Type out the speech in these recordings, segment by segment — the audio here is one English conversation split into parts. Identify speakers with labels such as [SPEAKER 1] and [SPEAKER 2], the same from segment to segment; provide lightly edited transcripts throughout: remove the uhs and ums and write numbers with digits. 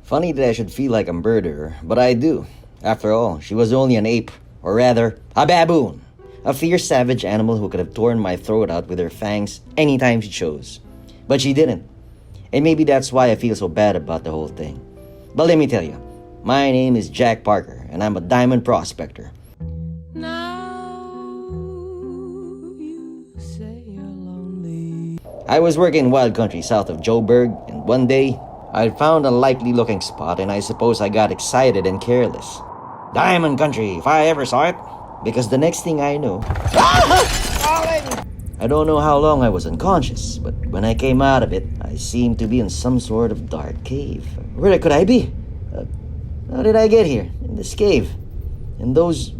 [SPEAKER 1] Funny that I should feel like a murderer, but I do. After all, she was only an ape, or rather, a baboon. A fierce, savage animal who could have torn my throat out with her fangs anytime she chose. But she didn't. And maybe that's why I feel so bad about the whole thing. But let me tell you, my name is Jack Parker, and I'm a diamond prospector. I was working in wild country south of Joburg, and one day, I found a likely-looking spot, and I suppose I got excited and careless. Diamond country, if I ever saw it. Because the next thing I know... I don't know how long I was unconscious, but when I came out of it, I seemed to be in some sort of dark cave. Where could I be? How did I get here, in this cave? And those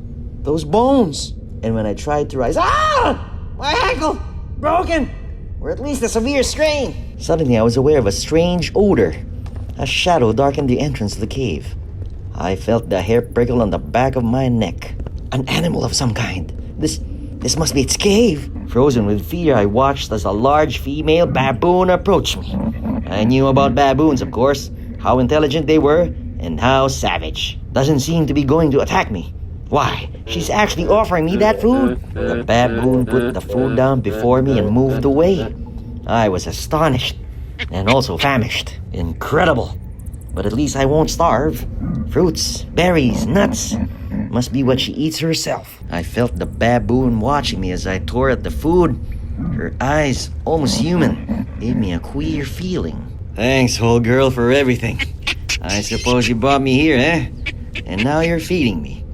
[SPEAKER 1] bones. And when I tried to rise... My ankle! Broken! Or at least a severe strain. Suddenly I was aware of a strange odor. A shadow darkened the entrance of the cave. I felt the hair prickle on the back of my neck. An animal of some kind. This must be its cave. Frozen with fear, I watched as a large female baboon approached me. I knew about baboons, of course, how intelligent they were, and how savage. Doesn't seem to be going to attack me. Why, she's actually offering me that food. The baboon put the food down before me and moved away. I was astonished and also famished. Incredible. But at least I won't starve. Fruits, berries, nuts. Must be what she eats herself. I felt the baboon watching me as I tore at the food. Her eyes, almost human, gave me a queer feeling. Thanks, old girl, for everything. I suppose you brought me here, eh? And now you're feeding me.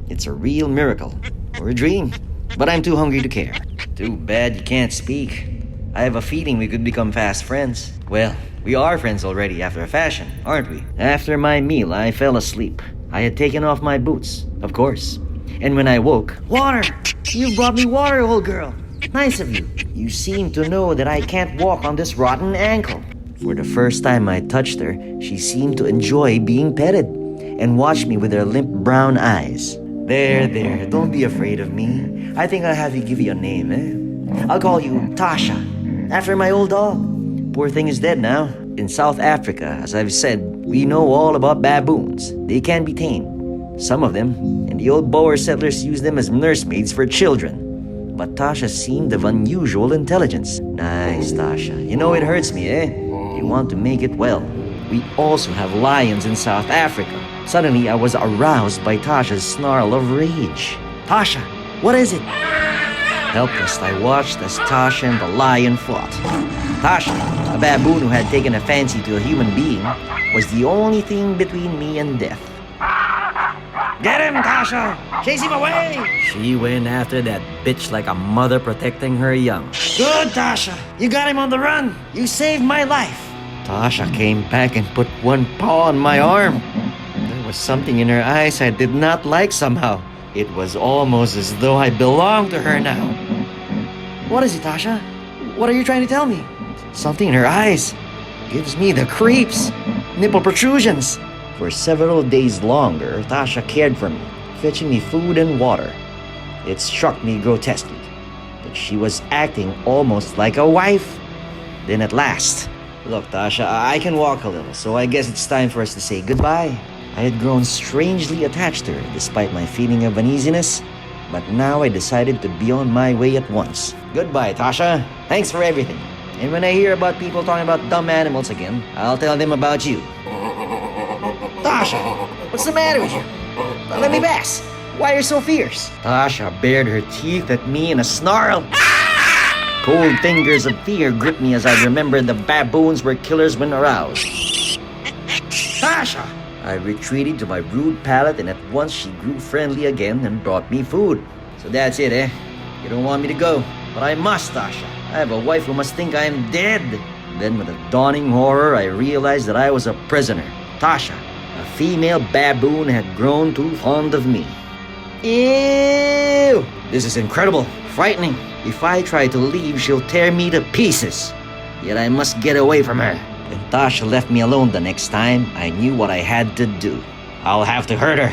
[SPEAKER 1] It's a real miracle. Or a dream. But I'm too hungry to care. Too bad you can't speak. I have a feeling we could become fast friends. Well, we are friends already after a fashion, aren't we? After my meal, I fell asleep. I had taken off my boots, of course. And when I woke... Water! You brought me water, old girl. Nice of you. You seem to know that I can't walk on this rotten ankle. For the first time I touched her, she seemed to enjoy being petted and watched me with her limp brown eyes. There, don't be afraid of me. I think I'll have you give you a name, eh? I'll call you Tasha, after my old dog. Poor thing is dead now. In South Africa, as I've said, we know all about baboons. They can be tamed. Some of them, and the old Boer settlers use them as nursemaids for children. But Tasha seemed of unusual intelligence. Nice, Tasha. You know it hurts me, eh? You want to make it well. We also have lions in South Africa. Suddenly, I was aroused by Tasha's snarl of rage. Tasha, what is it? Helpless, I watched as Tasha and the lion fought. Tasha, a baboon who had taken a fancy to a human being, was the only thing between me and death. Get him, Tasha! Chase him away! She went after that bitch like a mother protecting her young. Good, Tasha! You got him on the run! You saved my life! Tasha came back and put one paw on my arm. There was something in her eyes I did not like somehow. It was almost as though I belonged to her now. What is it, Tasha? What are you trying to tell me? Something in her eyes gives me the creeps. Nipple protrusions. For several days longer, Tasha cared for me, fetching me food and water. It struck me grotesquely, but she was acting almost like a wife. Then at last... Look, Tasha, I can walk a little, so I guess it's time for us to say goodbye. I had grown strangely attached to her despite my feeling of uneasiness, but now I decided to be on my way at once. Goodbye, Tasha. Thanks for everything. And when I hear about people talking about dumb animals again, I'll tell them about you. Tasha, what's the matter with you? Let me pass. Why are you so fierce? Tasha bared her teeth at me in a snarl. Cold fingers of fear gripped me as I remembered the baboons were killers when aroused. Tasha! I retreated to my rude pallet, and at once she grew friendly again and brought me food. So that's it, eh? You don't want me to go, but I must, Tasha. I have a wife who must think I am dead. Then with a dawning horror, I realized that I was a prisoner. Tasha, a female baboon, had grown too fond of me. Ew! This is incredible, frightening. If I try to leave, she'll tear me to pieces. Yet I must get away from her. When Tasha left me alone the next time, I knew what I had to do. I'll have to hurt her.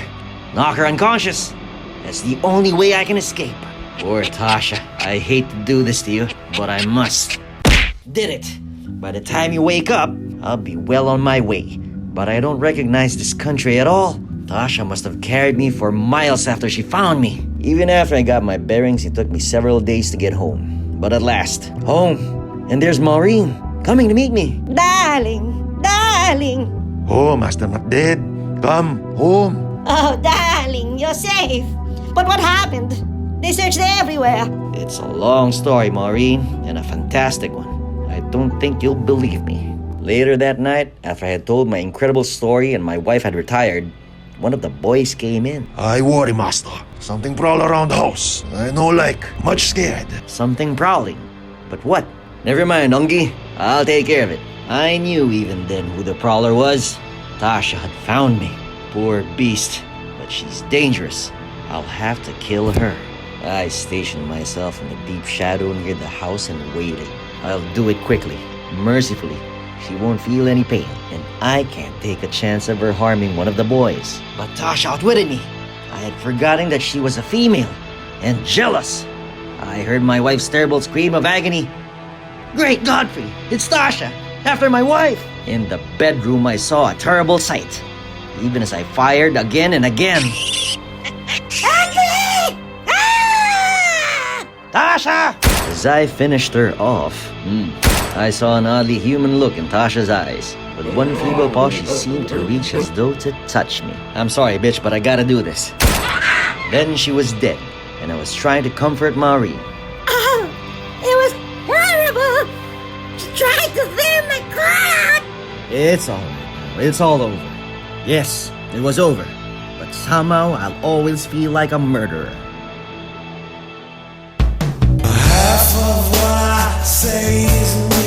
[SPEAKER 1] Knock her unconscious. That's the only way I can escape. Poor Tasha. I hate to do this to you, but I must. Did it. By the time you wake up, I'll be well on my way. but I don't recognize this country at all. Tasha must have carried me for miles after she found me. Even after I got my bearings, it took me several days to get home. But at last, home. And there's Maureen, coming to meet me.
[SPEAKER 2] Darling, darling.
[SPEAKER 3] Home, Master not dead. Come, home.
[SPEAKER 2] Oh, darling, you're safe. But what happened? They searched everywhere.
[SPEAKER 1] It's a long story, Maureen, and a fantastic one. I don't think you'll believe me. Later that night, after I had told my incredible story and my wife had retired, one of the boys came in.
[SPEAKER 3] I worry, Master. Something prowl around the house. I know like, much scared.
[SPEAKER 1] Something prowling. But what? Never mind, Ungi. I'll take care of it. I knew even then who the prowler was. Tasha had found me. Poor beast. But she's dangerous. I'll have to kill her. I stationed myself in the deep shadow near the house and waited. I'll do it quickly, mercifully. She won't feel any pain, and I can't take a chance of her harming one of the boys. But Tasha outwitted me. I had forgotten that she was a female, and jealous. I heard my wife's terrible scream of agony. Great Godfrey, it's Tasha, after my wife. In the bedroom, I saw a terrible sight. Even as I fired again and again. Tasha! As I finished her off, I saw an oddly human look in Tasha's eyes. With one feeble paw, she seemed to reach as though to touch me. I'm sorry, bitch, but I gotta do this. Then she was dead, and I was trying to comfort Maureen.
[SPEAKER 2] Oh, it was horrible. She tried to tear my crown.
[SPEAKER 1] It's all right now. It's all over. Yes, it was over. But somehow, I'll always feel like a murderer.
[SPEAKER 4] Half of what I say is